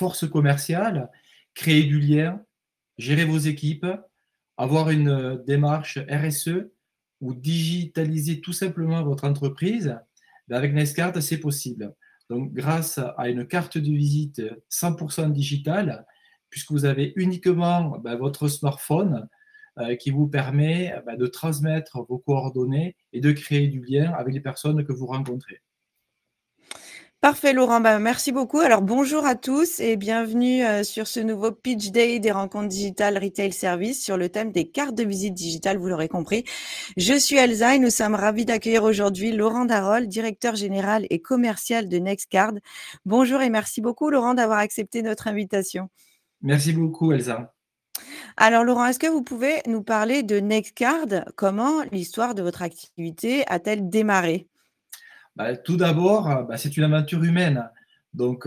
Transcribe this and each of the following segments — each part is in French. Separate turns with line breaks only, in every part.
force commerciale, créer du lien, gérer vos équipes, avoir une démarche RSE ou digitaliser tout simplement votre entreprise, ben avec Nextcard, c'est possible. Donc, grâce à une carte de visite 100% digitale, puisque vous avez uniquement votre smartphone qui vous permet de transmettre vos coordonnées et de créer du lien avec les personnes que vous rencontrez.
Parfait Laurent, merci beaucoup. Alors bonjour à tous et bienvenue sur ce nouveau Pitch Day des rencontres digitales Retail Service sur le thème des cartes de visite digitales, vous l'aurez compris. Je suis Elsa et nous sommes ravis d'accueillir aujourd'hui Laurent Darol, directeur général et commercial de Nextcard. Bonjour et merci beaucoup Laurent d'avoir accepté notre invitation.
Merci beaucoup Elsa.
Alors Laurent, est-ce que vous pouvez nous parler de Nextcard? Comment l'histoire de votre activité a-t-elle démarré?
Tout d'abord, c'est une aventure humaine. Donc,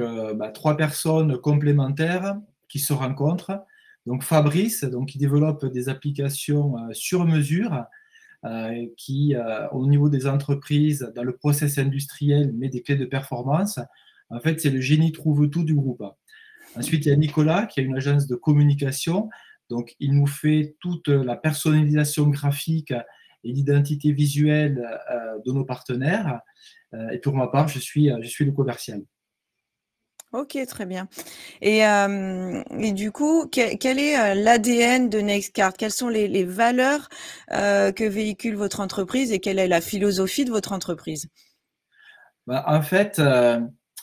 3 personnes complémentaires qui se rencontrent. Donc, Fabrice, qui développe des applications sur mesure, qui, au niveau des entreprises, dans le process industriel, met des clés de performance. En fait, c'est le génie trouve tout du groupe. Ensuite, il y a Nicolas, qui a une agence de communication. Donc, il nous fait toute la personnalisation graphique et l'identité visuelle de nos partenaires. Et pour ma part, je suis le commercial.
Ok, très bien. Et du coup, quel est l'ADN de Nextcard? Quelles sont les valeurs que véhicule votre entreprise et quelle est la philosophie de votre entreprise?
En fait,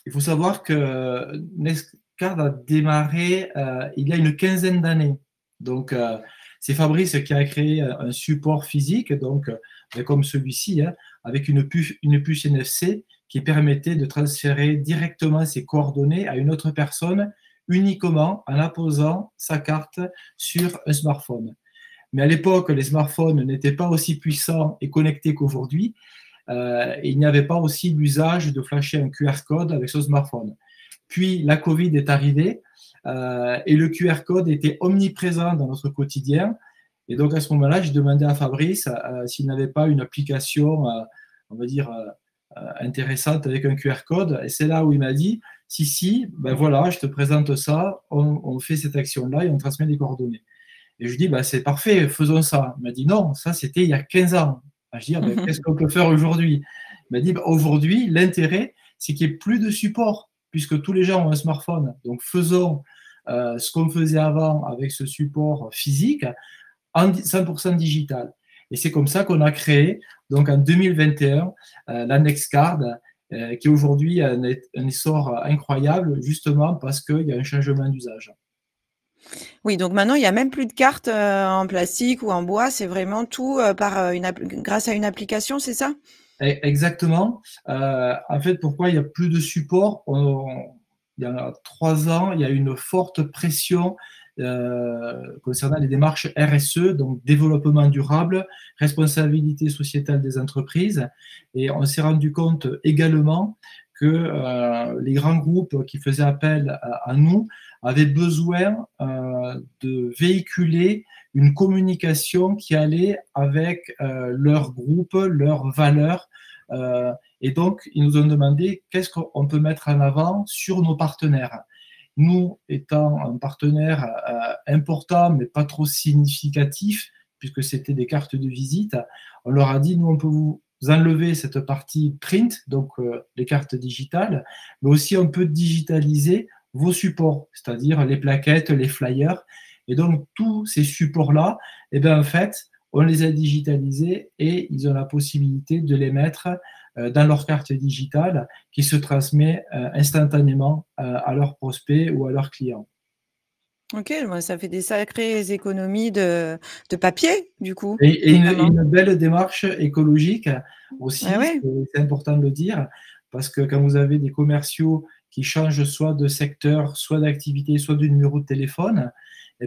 il faut savoir que Nextcard a démarré il y a une quinzaine d'années. Donc, c'est Fabrice qui a créé un support physique, donc comme celui-ci, avec une puce NFC qui permettait de transférer directement ses coordonnées à une autre personne uniquement en apposant sa carte sur un smartphone. Mais à l'époque, les smartphones n'étaient pas aussi puissants et connectés qu'aujourd'hui. Et il n'y avait pas aussi l'usage de flasher un QR code avec son smartphone. Puis la Covid est arrivée et le QR code était omniprésent dans notre quotidien. Et donc à ce moment-là, j'ai demandé à Fabrice s'il n'avait pas une application, on va dire, intéressante avec un QR code. Et c'est là où il m'a dit, si, voilà, je te présente ça, on fait cette action-là et on transmet les coordonnées. Et je lui dis, c'est parfait, faisons ça. Il m'a dit, non, ça c'était il y a 15 ans. Je dis, qu'est-ce qu'on peut faire aujourd'hui? Il m'a dit, aujourd'hui, l'intérêt, c'est qu'il n'y ait plus de support, puisque tous les gens ont un smartphone. Donc faisons ce qu'on faisait avant avec ce support physique en 100% digital. Et c'est comme ça qu'on a créé, donc en 2021, la Nextcard, qui aujourd'hui a un essor incroyable, justement parce qu'il y a un changement d'usage.
Oui, donc maintenant, il n'y a même plus de cartes en plastique ou en bois, c'est vraiment tout grâce à une application, c'est ça?
Exactement. En fait, pourquoi il n'y a plus de support? Il y a 3 ans, il y a une forte pression concernant les démarches RSE, donc développement durable, responsabilité sociétale des entreprises. Et on s'est rendu compte également que les grands groupes qui faisaient appel à nous avaient besoin de véhiculer une communication qui allait avec leur groupe, leurs valeurs. Et donc, ils nous ont demandé qu'est-ce qu'on peut mettre en avant sur nos partenaires. Nous, étant un partenaire important, mais pas trop significatif, puisque c'était des cartes de visite, on leur a dit, nous, on peut vous enlever cette partie print, donc les cartes digitales, mais aussi on peut digitaliser vos supports, c'est-à-dire les plaquettes, les flyers. Et donc, tous ces supports-là, en fait, on les a digitalisés et ils ont la possibilité de les mettre dans leur carte digitale qui se transmet instantanément à leurs prospects ou à leurs clients.
Ok, ça fait des sacrées économies de papier, du coup.
Et une belle démarche écologique aussi,
ouais.
c'est important de le dire, parce que quand vous avez des commerciaux qui changent soit de secteur, soit d'activité, soit de numéro de téléphone,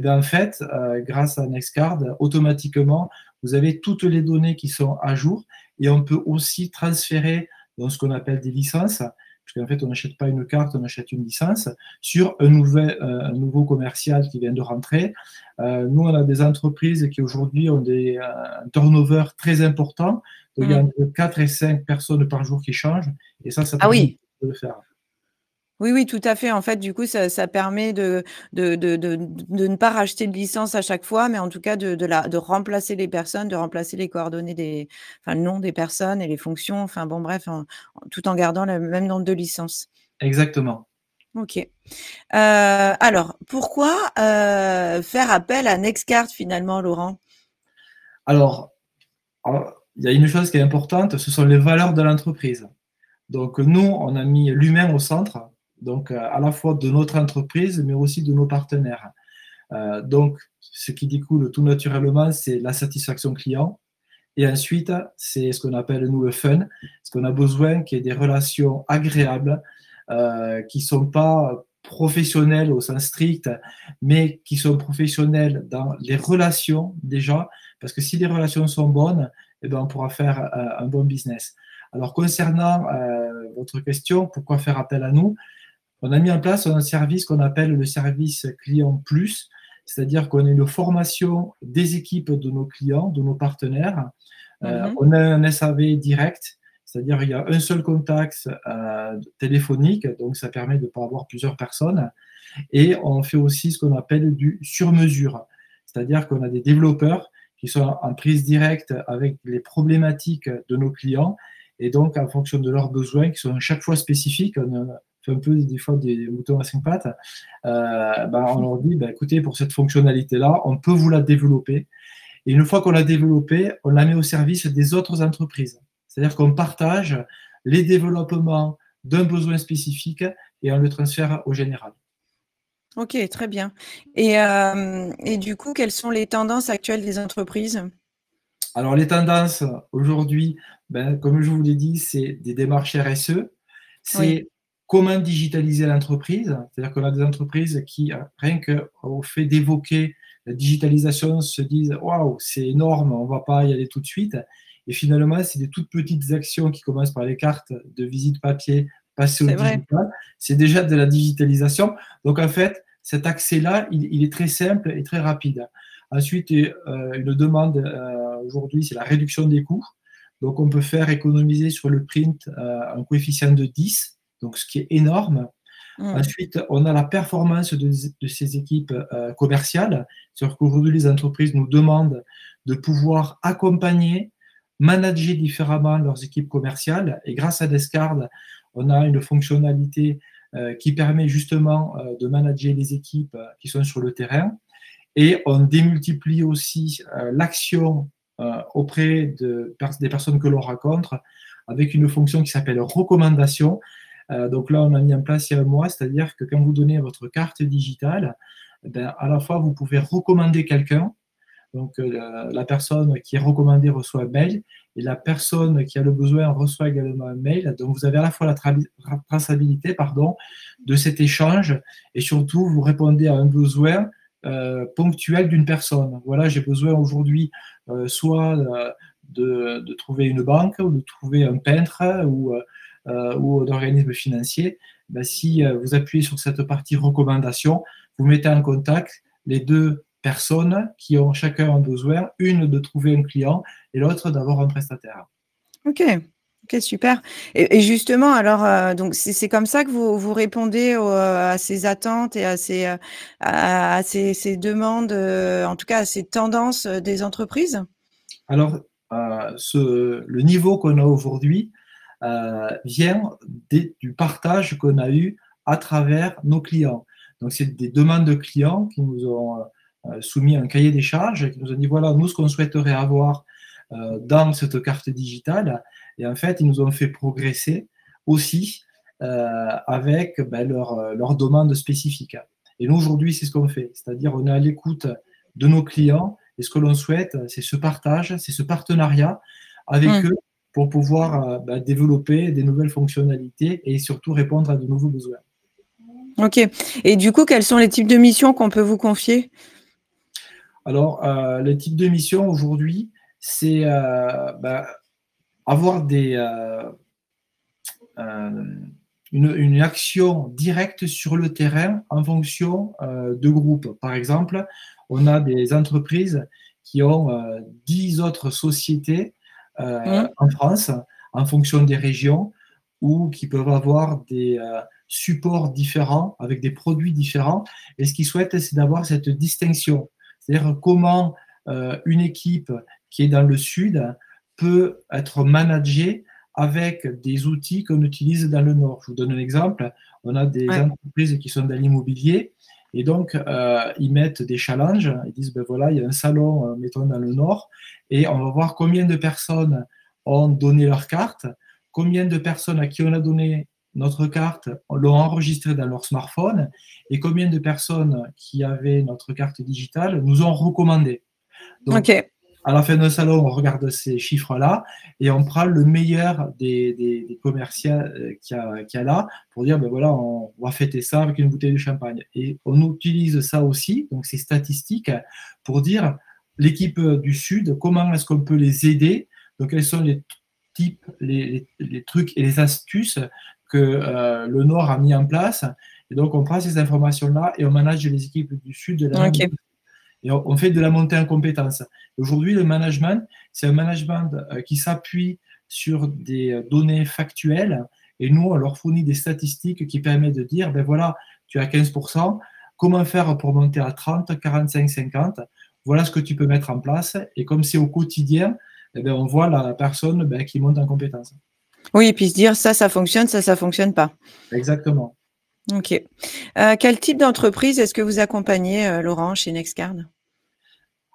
en fait, grâce à Nextcard, automatiquement, vous avez toutes les données qui sont à jour et on peut aussi transférer dans ce qu'on appelle des licences, puisqu'en fait, on n'achète pas une carte, on achète une licence, sur un nouveau commercial qui vient de rentrer. Nous, on a des entreprises qui aujourd'hui ont un turnover très important, donc il y a entre 4 et 5 personnes par jour qui changent, et ça permet de le faire.
Oui, oui, tout à fait. En fait, du coup, ça permet de ne pas racheter de licence à chaque fois, mais en tout cas de remplacer les personnes, de remplacer les coordonnées le nom des personnes et les fonctions, enfin bon bref, tout en gardant le même nombre de licences.
Exactement.
OK. Alors pourquoi, faire appel à Nextcard finalement, Laurent?
Alors, il y a une chose qui est importante, ce sont les valeurs de l'entreprise. Donc, nous, on a mis l'humain au centre, donc à la fois de notre entreprise, mais aussi de nos partenaires. Donc, ce qui découle tout naturellement, c'est la satisfaction client. Et ensuite, c'est ce qu'on appelle, nous, le fun. Ce qu'on a besoin, qui est des relations agréables, qui ne sont pas professionnelles au sens strict, mais qui sont professionnelles dans les relations déjà, parce que si les relations sont bonnes, eh ben, on pourra faire un bon business. Alors, concernant votre question, pourquoi faire appel à nous? On a mis en place un service qu'on appelle le service client plus, c'est-à-dire qu'on a une formation des équipes de nos clients, de nos partenaires. On a un SAV direct, c'est-à-dire il y a un seul contact téléphonique, donc ça permet de ne pas avoir plusieurs personnes. Et on fait aussi ce qu'on appelle du sur-mesure, c'est-à-dire qu'on a des développeurs qui sont en prise directe avec les problématiques de nos clients et donc en fonction de leurs besoins qui sont chaque fois spécifiques. On fait un peu des fois des moutons à cinq pattes. On leur dit, écoutez, pour cette fonctionnalité-là, on peut vous la développer. Et une fois qu'on l'a développée, on la met au service des autres entreprises. C'est-à-dire qu'on partage les développements d'un besoin spécifique et on le transfère au général.
OK, très bien. Et du coup, quelles sont les tendances actuelles des entreprises?
Alors, les tendances aujourd'hui, comme je vous l'ai dit, c'est des démarches RSE,
Oui.
c'est comment digitaliser l'entreprise. C'est-à-dire qu'on a des entreprises qui, rien qu'au fait d'évoquer la digitalisation, se disent waouh, c'est énorme, on ne va pas y aller tout de suite. Et finalement, c'est des toutes petites actions qui commencent par les cartes de visite papier, passer au
C'est vrai.
digital. C'est déjà de la digitalisation. Donc, en fait, cet accès-là, il est très simple et très rapide. Ensuite, une demande aujourd'hui, c'est la réduction des coûts. Donc, on peut faire économiser sur le print un coefficient de 10, donc ce qui est énorme. Ensuite, on a la performance de ces équipes commerciales. C'est-à-dire qu'aujourd'hui, les entreprises nous demandent de pouvoir accompagner, manager différemment leurs équipes commerciales. Et grâce à Descard, on a une fonctionnalité qui permet justement de manager les équipes qui sont sur le terrain. Et on démultiplie aussi l'action auprès des personnes que l'on rencontre avec une fonction qui s'appelle recommandation. Donc là, on a mis en place il y a un mois, c'est-à-dire que quand vous donnez votre carte digitale, à la fois, vous pouvez recommander quelqu'un. Donc, la personne qui est recommandée reçoit un mail et la personne qui a le besoin reçoit également un mail. Donc, vous avez à la fois la traçabilité de cet échange et surtout, vous répondez à un besoin ponctuel d'une personne. Voilà, j'ai besoin aujourd'hui soit de trouver une banque ou de trouver un peintre ou d'organismes financiers. Si vous appuyez sur cette partie recommandation, vous mettez en contact les deux personnes qui ont chacun un besoin, une de trouver un client et l'autre d'avoir un prestataire.
OK. OK, super. Et justement, alors, donc c'est comme ça que vous répondez à ces attentes et à ces demandes, en tout cas à ces tendances, des entreprises?
Alors, le niveau qu'on a aujourd'hui vient du partage qu'on a eu à travers nos clients. Donc, c'est des demandes de clients qui nous ont soumis un cahier des charges, qui nous ont dit voilà, nous, ce qu'on souhaiterait avoir dans cette carte digitale. Et en fait, ils nous ont fait progresser aussi avec leurs demandes spécifiques. Et nous, aujourd'hui, c'est ce qu'on fait. C'est-à-dire, on est à l'écoute de nos clients et ce que l'on souhaite, c'est ce partage, c'est ce partenariat avec eux pour pouvoir développer des nouvelles fonctionnalités et surtout répondre à de nouveaux besoins.
OK. Et du coup, quels sont les types de missions qu'on peut vous confier?
Alors, les types de missions aujourd'hui, c'est avoir une action directe sur le terrain en fonction de groupes. Par exemple, on a des entreprises qui ont 10 autres sociétés en France, en fonction des régions, ou qui peuvent avoir des supports différents, avec des produits différents. Et ce qu'ils souhaitent, c'est d'avoir cette distinction. C'est-à-dire comment une équipe qui est dans le sud peut être managée avec des outils qu'on utilise dans le nord. Je vous donne un exemple. On a des entreprises qui sont dans l'immobilier et donc ils mettent des challenges. Ils disent, ben voilà, il y a un salon, mettons dans le nord, et on va voir combien de personnes ont donné leur carte, combien de personnes à qui on a donné notre carte l'ont enregistrée dans leur smartphone et combien de personnes qui avaient notre carte digitale nous ont recommandé. Donc, à la fin d'un salon, on regarde ces chiffres-là et on prend le meilleur des commerciaux qu'il y a là pour dire, ben voilà, on va fêter ça avec une bouteille de champagne. Et on utilise ça aussi, donc ces statistiques, pour dire l'équipe du Sud, comment est-ce qu'on peut les aider. Donc, quels sont les types, les trucs et les astuces que le Nord a mis en place. Et donc, on prend ces informations-là et on manage les équipes du Sud de la même manière. Et on fait de la montée en compétences. Aujourd'hui, le management, c'est un management qui s'appuie sur des données factuelles et nous, on leur fournit des statistiques qui permettent de dire, ben voilà, tu as 15%, comment faire pour monter à 30, 45, 50, voilà ce que tu peux mettre en place. Et comme c'est au quotidien, eh bien, on voit la personne qui monte en compétences.
Oui, et puis se dire ça fonctionne, ça fonctionne pas.
Exactement.
Ok. Quel type d'entreprise est-ce que vous accompagnez, Laurent, chez NextCard?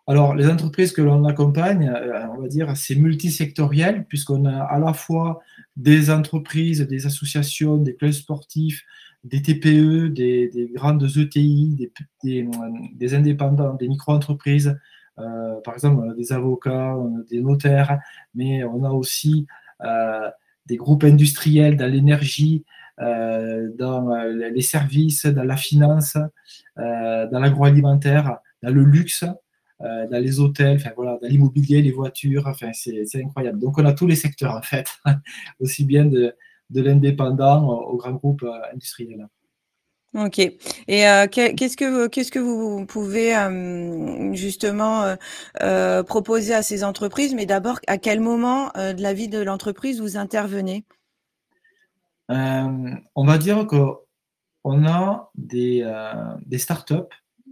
Alors, les entreprises que l'on accompagne, on va dire, c'est multisectoriel, puisqu'on a à la fois des entreprises, des associations, des clubs sportifs, des TPE, des grandes ETI, des indépendants, des micro-entreprises. Par exemple, on a des avocats, on a des notaires, mais on a aussi des groupes industriels dans l'énergie, dans les services, dans la finance, dans l'agroalimentaire, dans le luxe. Dans les hôtels, enfin, voilà, dans l'immobilier, les voitures, enfin, c'est incroyable. Donc, on a tous les secteurs, en fait, aussi bien de l'indépendant au grand groupe industriel.
Ok. Et qu'est-ce que vous pouvez justement proposer à ces entreprises? Mais d'abord, à quel moment de la vie de l'entreprise vous intervenez?
On va dire qu'on a des startups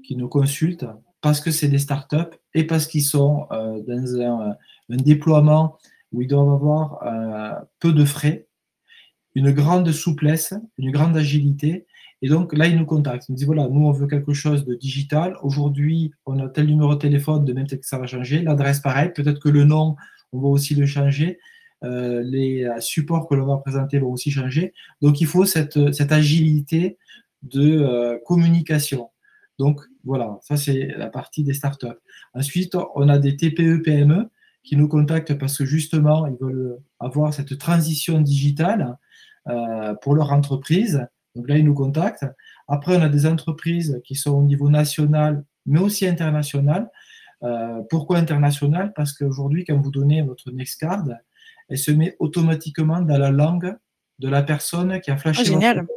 qui nous consultent parce que c'est des startups et parce qu'ils sont dans un déploiement où ils doivent avoir peu de frais, une grande souplesse, une grande agilité. Et donc là, ils nous contactent. Ils nous disent, voilà, nous, on veut quelque chose de digital. Aujourd'hui, on a tel numéro de téléphone, demain, peut-être que ça va changer. L'adresse, pareil. Peut-être que le nom, on va aussi le changer. Les supports que l'on va présenter vont aussi changer. Donc, il faut cette agilité de communication. Donc, voilà, ça, c'est la partie des startups. Ensuite, on a des TPE, PME qui nous contactent parce que justement, ils veulent avoir cette transition digitale pour leur entreprise. Donc là, ils nous contactent. Après, on a des entreprises qui sont au niveau national, mais aussi international. Pourquoi international? Parce qu'aujourd'hui, quand vous donnez votre NextCard, elle se met automatiquement dans la langue de la personne qui a flashé votre
Génial.
code.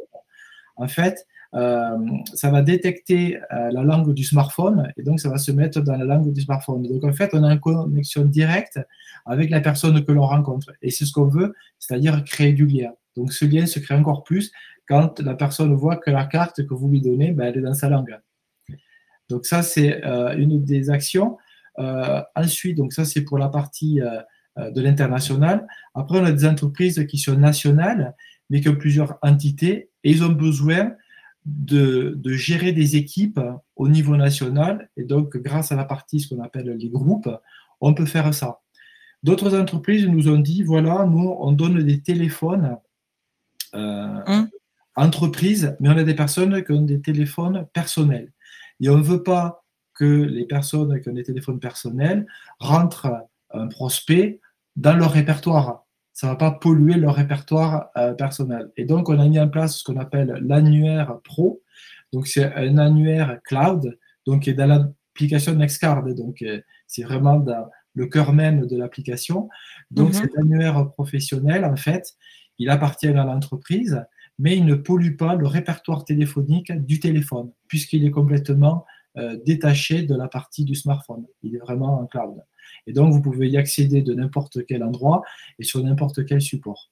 En fait, ça va détecter la langue du smartphone et donc ça va se mettre dans la langue du smartphone. Donc en fait, on a une connexion directe avec la personne que l'on rencontre. Et c'est ce qu'on veut, c'est-à-dire créer du lien. Donc ce lien se crée encore plus quand la personne voit que la carte que vous lui donnez, elle est dans sa langue. Donc ça, c'est une des actions. Ensuite, donc ça, c'est pour la partie de l'international. Après, on a des entreprises qui sont nationales, mais qui ont plusieurs entités, et ils ont besoin de gérer des équipes au niveau national. Et donc, grâce à la partie, ce qu'on appelle les groupes, on peut faire ça. D'autres entreprises nous ont dit, voilà, nous, on donne des téléphones entreprises, mais on a des personnes qui ont des téléphones personnels. Et on ne veut pas que les personnes qui ont des téléphones personnels rentrent un prospect dans leur répertoire. Ça ne va pas polluer leur répertoire personnel. Et donc, on a mis en place ce qu'on appelle l'annuaire pro. Donc, c'est un annuaire cloud, donc qui est dans l'application NextCard. Donc, c'est vraiment dans le cœur même de l'application. Donc, cet annuaire professionnel, en fait, il appartient à l'entreprise, mais il ne pollue pas le répertoire téléphonique du téléphone, puisqu'il est complètement détaché de la partie du smartphone. Il est vraiment en cloud. Et donc, vous pouvez y accéder de n'importe quel endroit et sur n'importe quel support.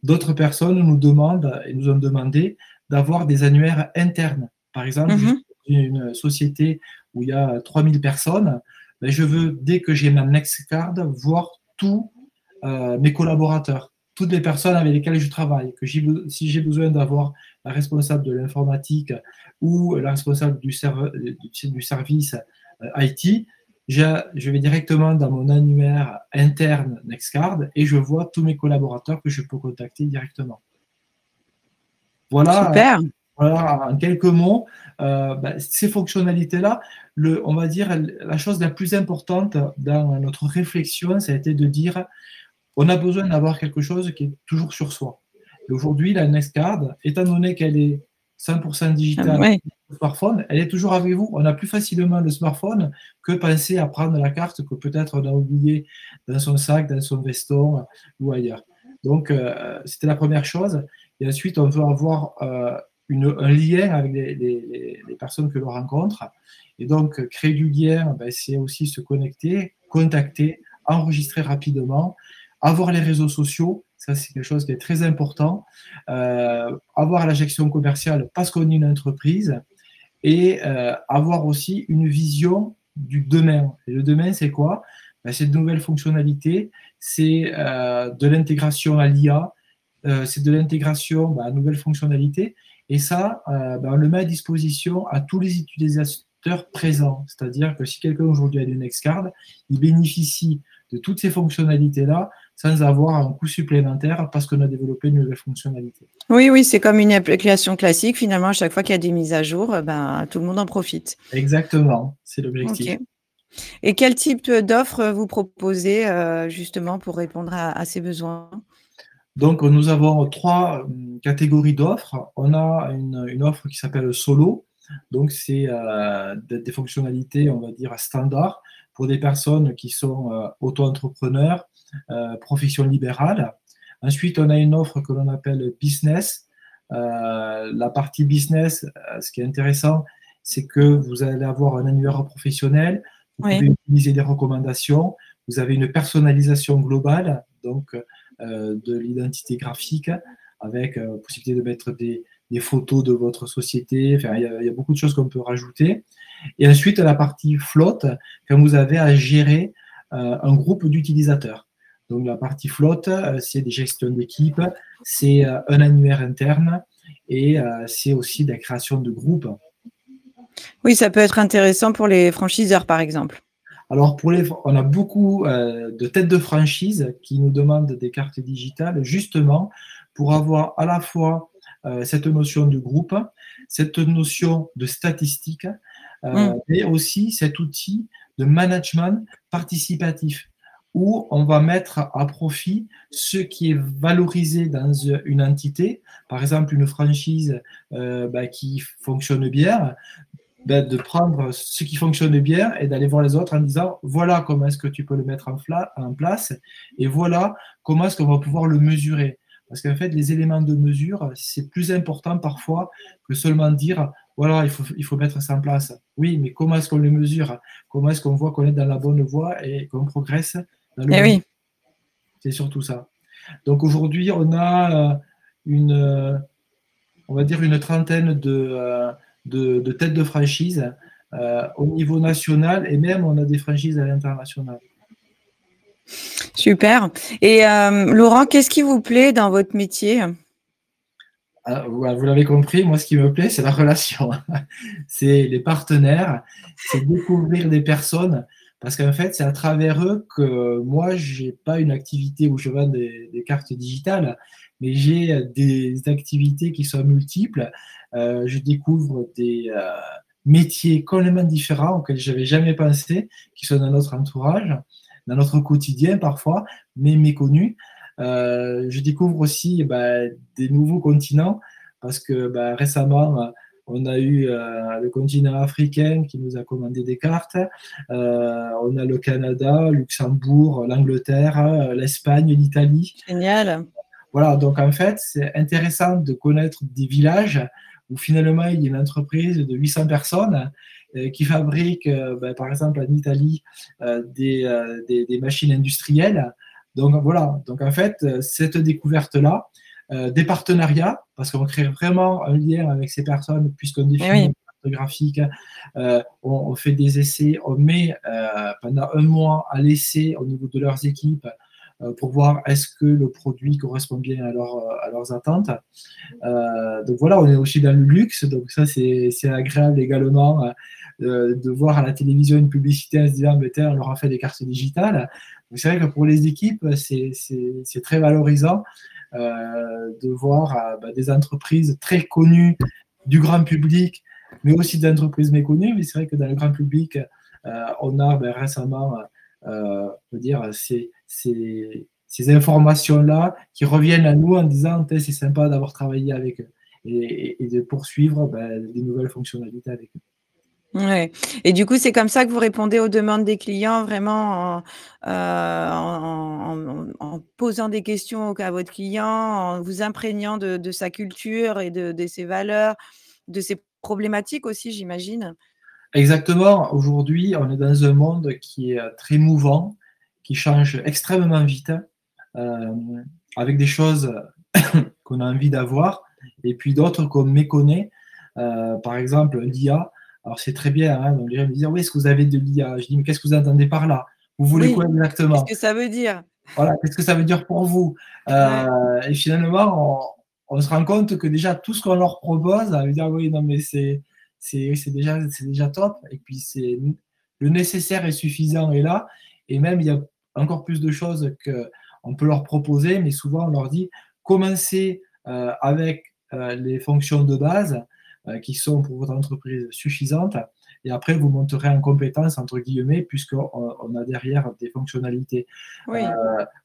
D'autres personnes nous demandent et nous ont demandé d'avoir des annuaires internes. Par exemple, je
Mhm.
suis dans une société où il y a 3000 personnes, ben, je veux, dès que j'ai ma Nextcard, voir tous mes collaborateurs, toutes les personnes avec lesquelles je travaille, si j'ai besoin d'avoir la responsable de l'informatique ou la responsable du service IT, je vais directement dans mon annuaire interne Nextcard et je vois tous mes collaborateurs que je peux contacter directement. Voilà,
Super.
voilà en quelques mots, ces fonctionnalités-là, on va dire la chose la plus importante dans notre réflexion, ça a été de dire on a besoin d'avoir quelque chose qui est toujours sur soi. Et aujourd'hui, la Nextcard, étant donné qu'elle est 100% digitale
Oui.
sur le smartphone, elle est toujours avec vous. On a plus facilement le smartphone que penser à prendre la carte que peut-être on a oubliée dans son sac, dans son veston ou ailleurs. Donc, c'était la première chose. Et ensuite, on veut avoir un lien avec les personnes que l'on rencontre. Et donc, créer du lien, c'est aussi se connecter, contacter, enregistrer rapidement, avoir les réseaux sociaux, ça c'est quelque chose qui est très important, avoir la gestion commerciale parce qu'on est une entreprise et avoir aussi une vision du demain. Et le demain, c'est quoi? C'est de nouvelles fonctionnalités, c'est de l'intégration à l'IA, c'est de l'intégration à nouvelles fonctionnalités. Et ça, on le met à disposition à tous les utilisateurs présents. C'est-à-dire que si quelqu'un aujourd'hui a une Nextcard, il bénéficie de toutes ces fonctionnalités-là sans avoir un coût supplémentaire parce qu'on a développé une nouvelle fonctionnalité.
Oui, oui, c'est comme une application classique. Finalement, à chaque fois qu'il y a des mises à jour, tout le monde en profite.
Exactement, c'est l'objectif.
Ok. Et quel type d'offres vous proposez justement pour répondre à ces besoins?
Donc, nous avons trois catégories d'offres. On a une offre qui s'appelle Solo. Donc, c'est des fonctionnalités, on va dire, standards pour des personnes qui sont auto-entrepreneurs, profession libérale. Ensuite, on a une offre que l'on appelle Business. La partie Business, ce qui est intéressant, c'est que vous allez avoir un annuaire professionnel, vous pouvez utiliser des recommandations, vous avez une personnalisation globale, donc de l'identité graphique, avec possibilité de mettre des photos de votre société. Enfin, il y a beaucoup de choses qu'on peut rajouter. Et ensuite, la partie flotte, quand vous avez à gérer un groupe d'utilisateurs. Donc, la partie flotte, c'est des gestions d'équipe, c'est un annuaire interne et c'est aussi de la création de groupes.
Oui, ça peut être intéressant pour les franchiseurs, par exemple.
Alors, on a beaucoup de têtes de franchise qui nous demandent des cartes digitales, justement, pour avoir à la fois cette notion de groupe, cette notion de statistique, mais aussi cet outil de management participatif, où on va mettre à profit ce qui est valorisé dans une entité, par exemple une franchise qui fonctionne bien, de prendre ce qui fonctionne bien et d'aller voir les autres en disant voilà comment est-ce que tu peux le mettre en place et voilà comment est-ce qu'on va pouvoir le mesurer. Parce qu'en fait, les éléments de mesure, c'est plus important parfois que seulement dire voilà, il faut mettre ça en place. Oui, mais comment est-ce qu'on le mesure? Comment est-ce qu'on voit qu'on est dans la bonne voie et qu'on progresse dans le bon?
Oui.
C'est surtout ça. Donc aujourd'hui, on a on va dire une trentaine de têtes de franchise au niveau national et même on a des franchises à l'international.
Super. Et Laurent, qu'est-ce qui vous plaît dans votre métier?
Vous l'avez compris, moi ce qui me plaît, c'est la relation. C'est les partenaires, c'est découvrir des personnes parce qu'en fait, c'est à travers eux que moi, je n'ai pas une activité où je vends des cartes digitales, mais j'ai des activités qui sont multiples. Je découvre des métiers complètement différents auxquels je n'avais jamais pensé, qui sont dans notre entourage, dans notre quotidien parfois, mais méconnus. Je découvre aussi des nouveaux continents parce que récemment, on a eu le continent africain qui nous a commandé des cartes. On a le Canada, Luxembourg, l'Angleterre, l'Espagne, l'Italie.
Génial.
Voilà, donc en fait, c'est intéressant de connaître des villages où finalement il y a une entreprise de 800 personnes qui fabrique, par exemple en Italie, des machines industrielles. Donc voilà, donc en fait, cette découverte-là, des partenariats, parce qu'on crée vraiment un lien avec ces personnes, puisqu'on définit une carte graphique, on fait des essais, on met pendant un mois à l'essai au niveau de leurs équipes pour voir est-ce que le produit correspond bien à leurs attentes. Donc voilà, on est aussi dans le luxe, donc ça c'est agréable également de voir à la télévision une publicité en se disant on leur a fait des cartes digitales. C'est vrai que pour les équipes, c'est très valorisant de voir des entreprises très connues du grand public, mais aussi d'entreprises méconnues. Mais c'est vrai que dans le grand public, on a récemment ces informations-là qui reviennent à nous en disant c'est sympa d'avoir travaillé avec eux et de poursuivre des nouvelles fonctionnalités avec eux.
Ouais. Et du coup, c'est comme ça que vous répondez aux demandes des clients, vraiment en posant des questions à votre client, en vous imprégnant de sa culture et de ses valeurs, de ses problématiques aussi, j'imagine.
Exactement. Aujourd'hui, on est dans un monde qui est très mouvant, qui change extrêmement vite, avec des choses qu'on a envie d'avoir et puis d'autres qu'on méconnaît. Par exemple, l'IA. Alors, c'est très bien, hein, donc les gens me disent « Oui, est-ce que vous avez de l'IA ?» Je dis « Mais qu'est-ce que vous entendez par là? Vous voulez quoi exactement ?»
Qu'est-ce que ça veut dire?
Voilà, qu'est-ce que ça veut dire pour vous? Et finalement, on se rend compte que déjà, tout ce qu'on leur propose, ça veut dire « Oui, non, mais c'est déjà top. » Et puis, le nécessaire et suffisant est là. Et même, il y a encore plus de choses qu'on peut leur proposer, mais souvent, on leur dit « Commencez avec les fonctions de base qui sont pour votre entreprise suffisantes. Et après, vous monterez en compétence, entre guillemets, puisqu'on a derrière des fonctionnalités. »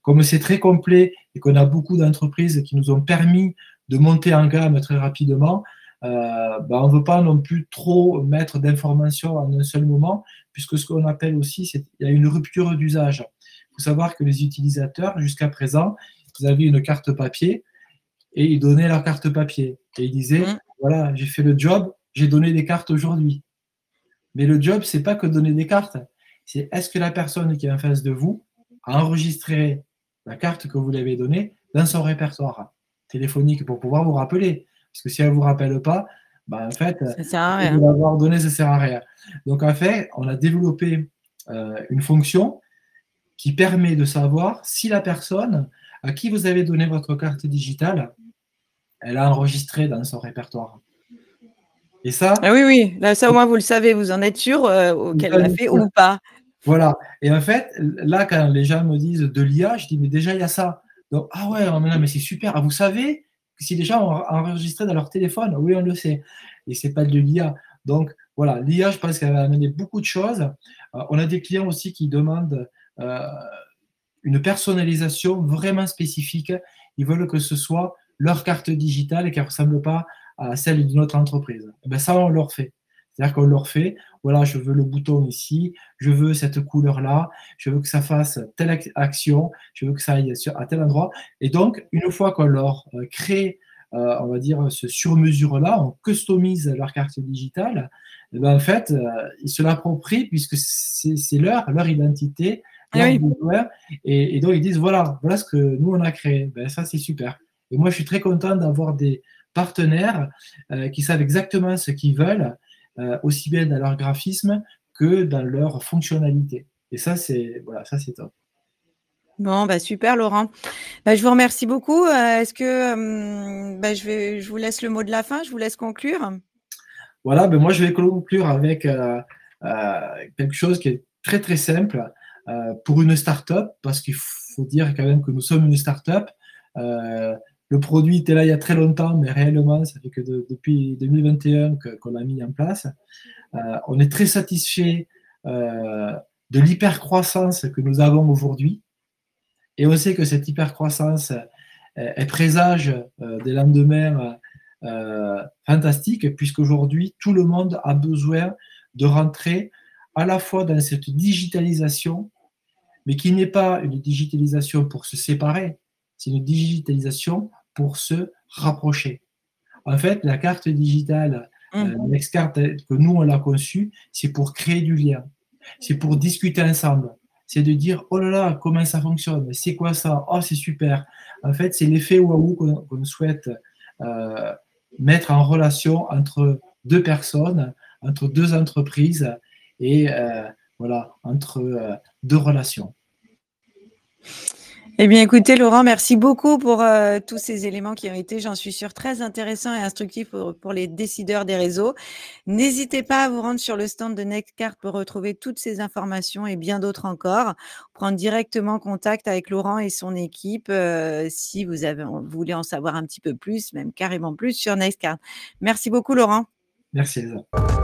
Comme c'est très complet et qu'on a beaucoup d'entreprises qui nous ont permis de monter en gamme très rapidement, on ne veut pas non plus trop mettre d'informations en un seul moment, puisque ce qu'on appelle aussi, il y a une rupture d'usage. Il faut savoir que les utilisateurs, jusqu'à présent, ils avaient une carte papier et ils donnaient leur carte papier. Et ils disaient, voilà, j'ai fait le job, j'ai donné des cartes aujourd'hui. Mais le job, c'est pas que donner des cartes. C'est est-ce que la personne qui est en face de vous a enregistré la carte que vous lui avez donnée dans son répertoire téléphonique pour pouvoir vous rappeler. Parce que si elle ne vous rappelle pas, en fait,
ça sert à rien.
Vous l'avoir donné, ça ne sert à rien. Donc, en fait, on a développé une fonction qui permet de savoir si la personne à qui vous avez donné votre carte digitale, elle a enregistré dans son répertoire. Et ça…
Ah oui, là, ça au moins vous le savez, vous en êtes sûr qu'elle l'a fait ou pas.
Voilà. Et en fait, là, quand les gens me disent de l'IA, je dis, mais déjà, il y a ça. Donc, ah ouais, non, mais c'est super. Ah, vous savez que si les gens ont enregistré dans leur téléphone, oui, on le sait. Et c'est pas de l'IA. Donc, voilà, l'IA, je pense qu'elle va amener beaucoup de choses. On a des clients aussi qui demandent une personnalisation vraiment spécifique. Ils veulent que ce soit leur carte digitale et qu'elle ne ressemble pas à celle d'une autre entreprise. Et bien, ça, on leur fait. C'est-à-dire qu'on leur fait, voilà, je veux le bouton ici, je veux cette couleur-là, je veux que ça fasse telle action, je veux que ça aille à tel endroit. Et donc, une fois qu'on leur crée, on va dire, ce sur-mesure-là, on customise leur carte digitale, et ben, en fait, ils se l'approprient puisque c'est leur identité, leur besoin. Et donc, ils disent, voilà ce que nous, on a créé. Ben, ça, c'est super. Et moi, je suis très content d'avoir des partenaires qui savent exactement ce qu'ils veulent, aussi bien dans leur graphisme que dans leur fonctionnalité. Et ça, c'est top.
Bon, super, Laurent. Je vous remercie beaucoup. Est-ce que je vous laisse le mot de la fin, je vous laisse conclure.
Voilà, moi, je vais conclure avec quelque chose qui est très, très simple pour une start-up, parce qu'il faut dire quand même que nous sommes une start-up. Le produit était là il y a très longtemps, mais réellement, ça fait que depuis 2021 qu'on l'a mis en place. On est très satisfait de l'hypercroissance que nous avons aujourd'hui. Et on sait que cette hypercroissance elle présage des lendemains fantastiques, puisqu'aujourd'hui, tout le monde a besoin de rentrer à la fois dans cette digitalisation, mais qui n'est pas une digitalisation pour se séparer, c'est une digitalisation pour se rapprocher. En fait, la carte digitale, Nextcard, que nous, on l'a conçue, c'est pour créer du lien. C'est pour discuter ensemble. c'est de dire oh là là, comment ça fonctionne, c'est quoi ça, oh c'est super. En fait, c'est l'effet waouh qu'on souhaite mettre en relation entre deux personnes, entre deux entreprises et voilà, entre deux relations.
Eh bien, écoutez, Laurent, merci beaucoup pour tous ces éléments qui ont été, j'en suis sûre, très intéressants et instructifs pour les décideurs des réseaux. N'hésitez pas à vous rendre sur le stand de Nextcard pour retrouver toutes ces informations et bien d'autres encore. Prendre directement contact avec Laurent et son équipe si vous voulez en savoir un petit peu plus, même carrément plus sur Nextcard. Merci beaucoup, Laurent.
Merci, Elsa.